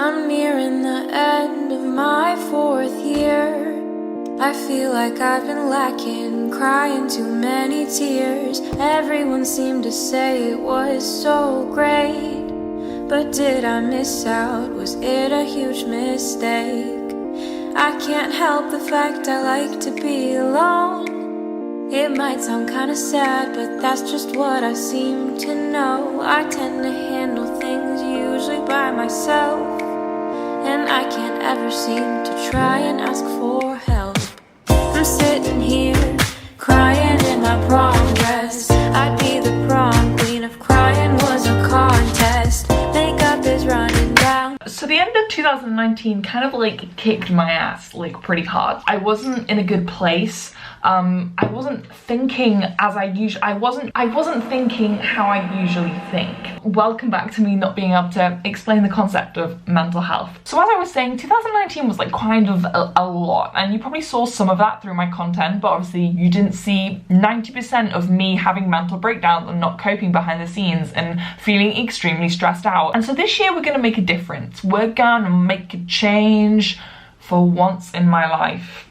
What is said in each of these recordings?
I'm nearing the end of my 4th year. I feel like I've been lacking, crying too many tears. Everyone seemed to say it was so great, but did I miss out? Was it a huge mistake? I can't help the fact I like to be alone. It might sound kinda sad, but that's just what I seem to know. I tend to handle things usually by myself, and I can't ever seem to try and ask for help. I'm sitting here, crying in my prom dress. I'd be the prom queen if crying was a contest. Makeup is running down. So the end of 2019 kind of like kicked my ass like pretty hard. I wasn't in a good place. I wasn't thinking as I usually, I wasn't thinking how I usually think. Welcome back to me not being able to explain the concept of mental health. So as I was saying, 2019 was like kind of a lot, and you probably saw some of that through my content, but obviously you didn't see 90% of me having mental breakdowns and not coping behind the scenes and feeling extremely stressed out. And so this year we're gonna make a difference. We're gonna make a change for once in my life,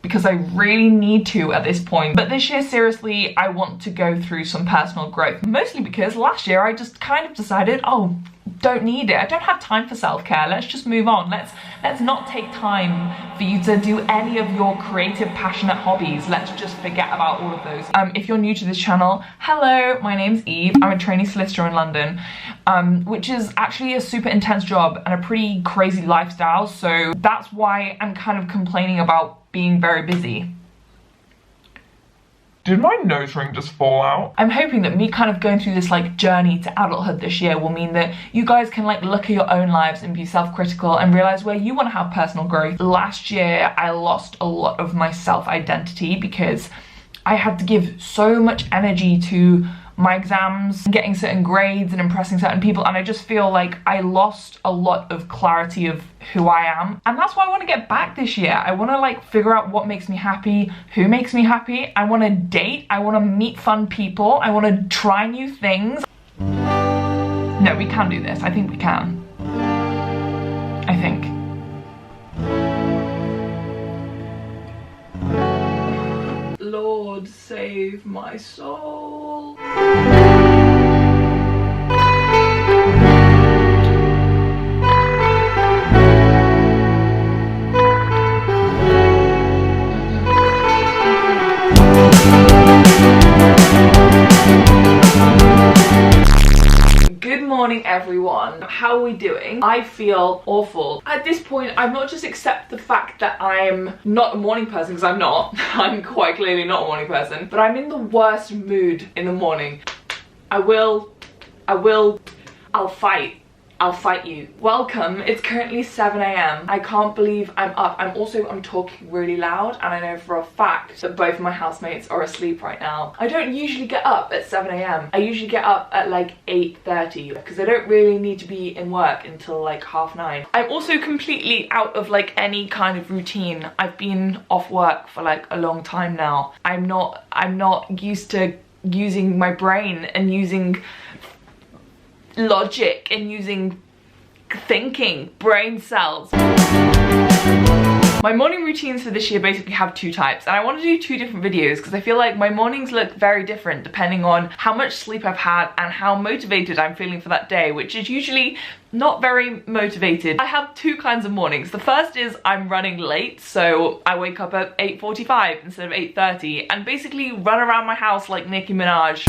because I really need to at this point. But this year, seriously, I want to go through some personal growth. Mostly because last year I just kind of decided, oh, don't need it. I don't have time for self-care. Let's just move on. Let's not take time for you to do any of your creative, passionate hobbies. Let's just forget about all of those. If you're new to this channel, hello, my name's Eve. I'm a trainee solicitor in London, which is actually a super intense job and a pretty crazy lifestyle. So that's why I'm kind of complaining about being very busy. Did my nose ring just fall out? I'm hoping that me kind of going through this like journey to adulthood this year will mean that you guys can like look at your own lives and be self-critical and realize where you want to have personal growth. Last year, I lost a lot of my self-identity because I had to give so much energy to my exams, getting certain grades and impressing certain people, and I just feel like I lost a lot of clarity of who I am. And that's why I want to get back this year. I want to like figure out what makes me happy, who makes me happy. I want to date, I want to meet fun people, I want to try new things. No, we can do this. I think we can. I think. Lord, save my soul. Good morning, everyone. How are we doing? I feel awful. At this point, I've not just accepted the fact that I'm not a morning person, because I'm not. I'm quite clearly not a morning person, but I'm in the worst mood in the morning. I'll fight you. Welcome. It's currently 7 AM. I can't believe I'm up. I'm talking really loud, and I know for a fact that both of my housemates are asleep right now. I don't usually get up at 7 AM. I usually get up at like 8:30 because I don't really need to be in work until like 9:30. I'm also completely out of like any kind of routine. I've been off work for like a long time now. I'm not used to using my brain and using logic and using thinking, brain cells. My morning routines for this year basically have two types, and I want to do two different videos because I feel like my mornings look very different depending on how much sleep I've had and how motivated I'm feeling for that day, which is usually not very motivated. I have two kinds of mornings. The first is I'm running late, so I wake up at 8:45 instead of 8:30 and basically run around my house like Nicki Minaj.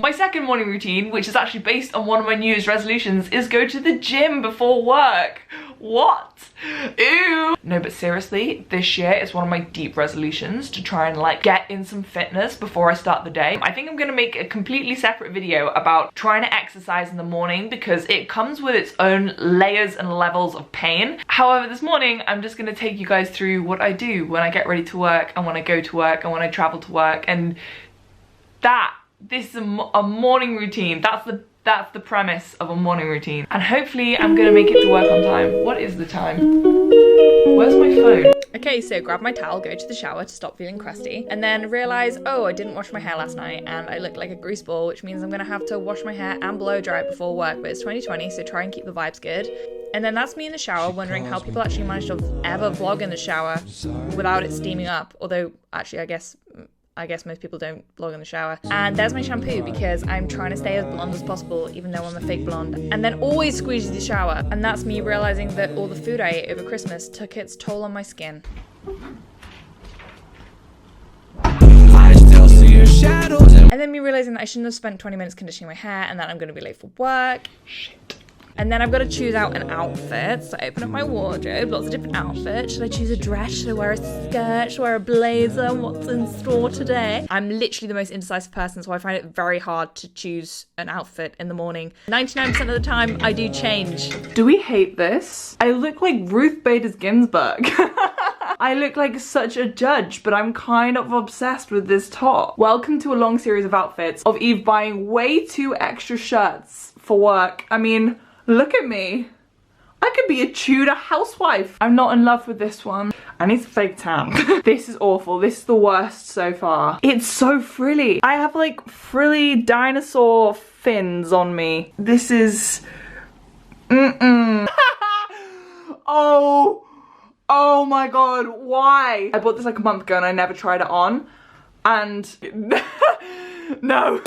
My second morning routine, which is actually based on one of my New Year's resolutions, is go to the gym before work. What? Ew. No, but seriously, this year is one of my deep resolutions to try and like get in some fitness before I start the day. I think I'm gonna make a completely separate video about trying to exercise in the morning because it comes with its own layers and levels of pain. However, this morning, I'm just gonna take you guys through what I do when I get ready to work and when I go to work and when I travel to work, and this is a morning routine. That's the premise of a morning routine. And hopefully I'm gonna make it to work on time. What is the time? Where's my phone? Okay, so grab my towel, go to the shower to stop feeling crusty, and then realise, oh, I didn't wash my hair last night and I look like a grease ball, which means I'm gonna have to wash my hair and blow dry it before work, but it's 2020, so try and keep the vibes good. And then that's me in the shower wondering how people actually manage to ever vlog in the shower without it steaming up. Although, actually, I guess most people don't vlog in the shower. And there's my shampoo because I'm trying to stay as blonde as possible, even though I'm a fake blonde. And then always squeeze the shower. And that's me realizing that all the food I ate over Christmas took its toll on my skin. And then me realizing that I shouldn't have spent 20 minutes conditioning my hair and that I'm going to be late for work. Shit. And then I've got to choose out an outfit. So I open up my wardrobe, lots of different outfits. Should I choose a dress? Should I wear a skirt? Should I wear a blazer? What's in store today? I'm literally the most indecisive person, so I find it very hard to choose an outfit in the morning. 99% of the time, I do change. Do we hate this? I look like Ruth Bader Ginsburg. I look like such a judge, but I'm kind of obsessed with this top. Welcome to a long series of outfits of Eve buying way too extra shirts for work. I mean, look at me. I could be a Tudor housewife. I'm not in love with this one. I need to fake tan. This is awful. This is the worst so far. It's so frilly. I have like frilly dinosaur fins on me. This is... Oh my god, why? I bought this like a month ago and I never tried it on. And no.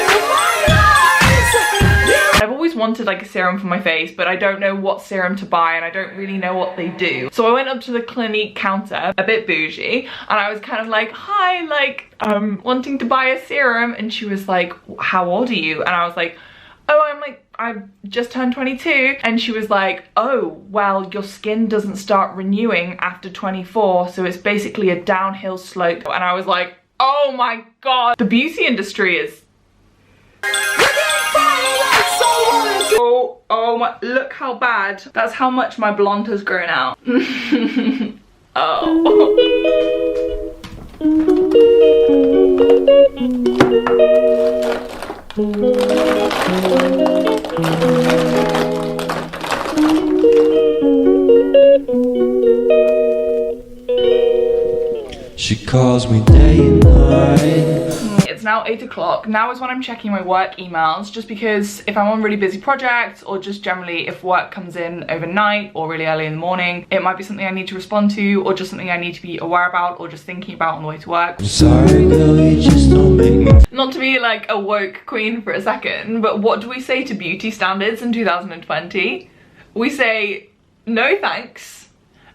I've always wanted like a serum for my face, but I don't know what serum to buy and I don't really know what they do. So I went up to the Clinique counter, a bit bougie, and I was kind of like, hi, like, wanting to buy a serum. And she was like, how old are you? And I was like, oh, I just turned 22. And she was like, oh, well, your skin doesn't start renewing after 24, so it's basically a downhill slope. And I was like, oh my god, the beauty industry is... Oh my, look how bad. That's how much my blonde has grown out. Oh. She calls me day and night. It's now 8 o'clock. Now is when I'm checking my work emails, just because if I'm on really busy projects or just generally if work comes in overnight or really early in the morning, it might be something I need to respond to or just something I need to be aware about or just thinking about on the way to work. I'm sorry girl, you just don't make me. Not to be like a woke queen for a second, but what do we say to beauty standards in 2020? We say, no thanks,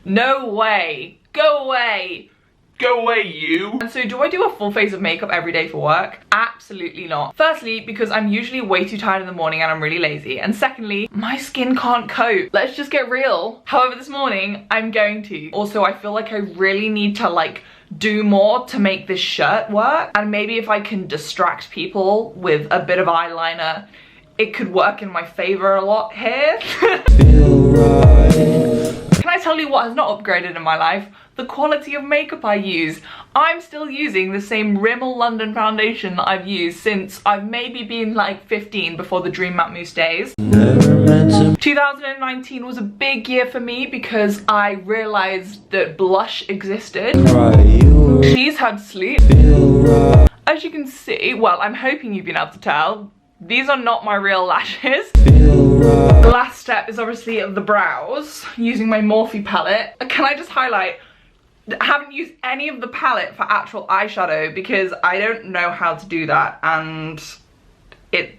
no way, go away. Go away, you! And so do I do a full face of makeup every day for work? Absolutely not. Firstly, because I'm usually way too tired in the morning and I'm really lazy. And secondly, my skin can't cope. Let's just get real. However, this morning, I'm going to. Also, I feel like I really need to like do more to make this shirt work. And maybe if I can distract people with a bit of eyeliner, it could work in my favor a lot here. Feel right. Can I tell you what has not upgraded in my life? The quality of makeup I use. I'm still using the same Rimmel London foundation that I've used since I've maybe been like 15 before the Dream Matte Mousse days. Never meant to. 2019 was a big year for me because I realized that blush existed. Right, you She's had sleep. feel right. As you can see, well, I'm hoping you've been able to tell, these are not my real lashes. Feel right. The last step is obviously the brows, using my Morphe palette. Can I just highlight, I haven't used any of the palette for actual eyeshadow because I don't know how to do that and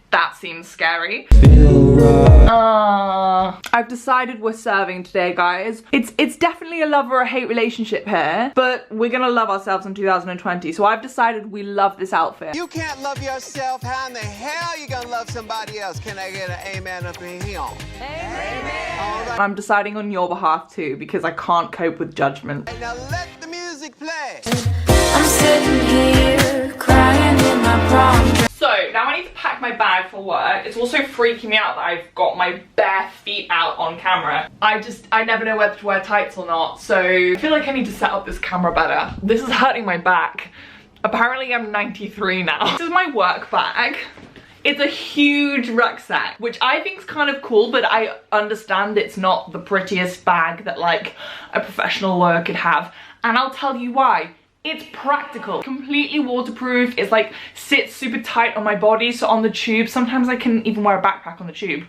that seems scary. Feel right. I've decided we're serving today, guys. It's definitely a love or a hate relationship here, but we're gonna love ourselves in 2020. So I've decided we love this outfit. You can't love yourself. How in the hell you gonna love somebody else? Can I get an amen up in here? Amen. All right. I'm deciding on your behalf too because I can't cope with judgment. Now let the music play. I'm sitting here crying in my prom dress. So now I need to pack my bag for work. It's also freaking me out that I've got my bare feet out on camera. I never know whether to wear tights or not, so I feel like I need to set up this camera better. This is hurting my back. Apparently I'm 93 now. This is my work bag. It's a huge rucksack, which I think is kind of cool, but I understand it's not the prettiest bag that like a professional lawyer could have. And I'll tell you why. It's practical, completely waterproof. It's like sits super tight on my body, so on the tube, sometimes I can even wear a backpack on the tube.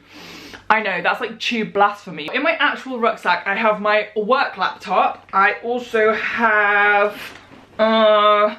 I know, that's like tube blasphemy. In my actual rucksack, I have my work laptop. I also have a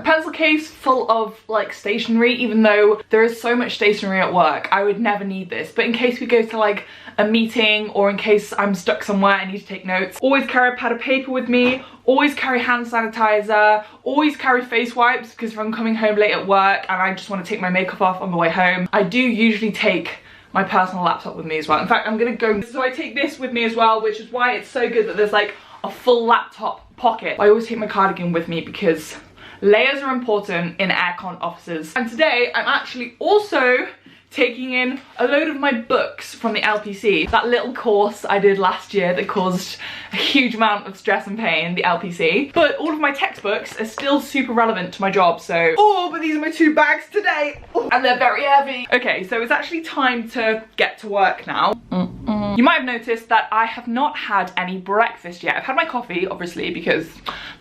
pencil case full of like stationery, even though there is so much stationery at work. I would never need this, but in case we go to like a meeting or in case I'm stuck somewhere and need to take notes, always carry a pad of paper with me, always carry hand sanitizer, always carry face wipes, because if I'm coming home late at work and I just want to take my makeup off on the way home, I do usually take my personal laptop with me as well. In fact, I'm gonna go, so I take this with me as well, which is why it's so good that there's like a full laptop pocket. I always take my cardigan with me because layers are important in aircon offices. And today I'm actually also taking in a load of my books from the LPC. That little course I did last year that caused a huge amount of stress and pain, the LPC. But all of my textbooks are still super relevant to my job, so... Oh, but these are my 2 bags today! Oh, and they're very heavy. Okay, so it's actually time to get to work now. You might have noticed that I have not had any breakfast yet. I've had my coffee, obviously, because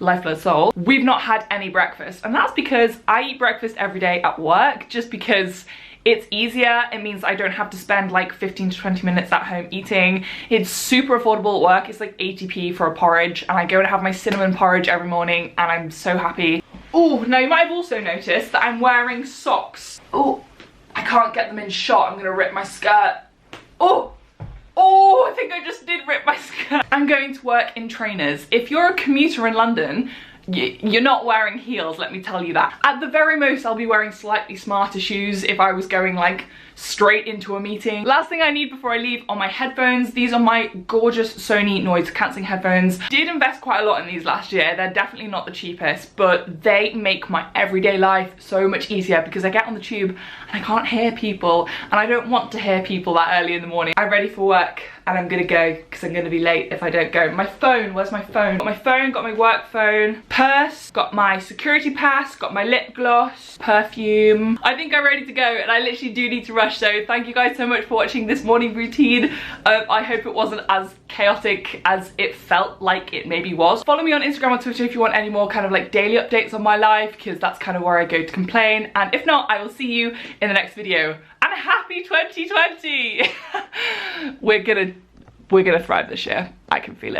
lifeblood soul. We've not had any breakfast, and that's because I eat breakfast every day at work, just because it's easier. It means I don't have to spend like 15 to 20 minutes at home eating. It's super affordable at work. It's like 80p for a porridge, and I go and have my cinnamon porridge every morning, and I'm so happy. Oh, now you might have also noticed that I'm wearing socks. Oh, I can't get them in shot. I'm gonna rip my skirt. Oh, I think I just did rip my skirt. I'm going to work in trainers. If you're a commuter in London, you're not wearing heels, let me tell you that. At the very most, I'll be wearing slightly smarter shoes if I was going like straight into a meeting. Last thing I need before I leave are my headphones. These are my gorgeous Sony noise cancelling headphones. Did invest quite a lot in these last year. They're definitely not the cheapest, but they make my everyday life so much easier because I get on the tube and I can't hear people, and I don't want to hear people that early in the morning. I'm ready for work and I'm gonna go because I'm gonna be late if I don't go. My phone, where's my phone? Got my phone, got my work phone, purse, got my security pass, got my lip gloss, perfume. I think I'm ready to go, and I literally do need to rush, so thank you guys so much for watching this morning routine. I hope it wasn't as chaotic as it felt like it maybe was. Follow me on Instagram or Twitter if you want any more kind of like daily updates on my life, because that's kind of where I go to complain. And if not, I will see you in the next video. And happy 2020! We're gonna thrive this year. I can feel it.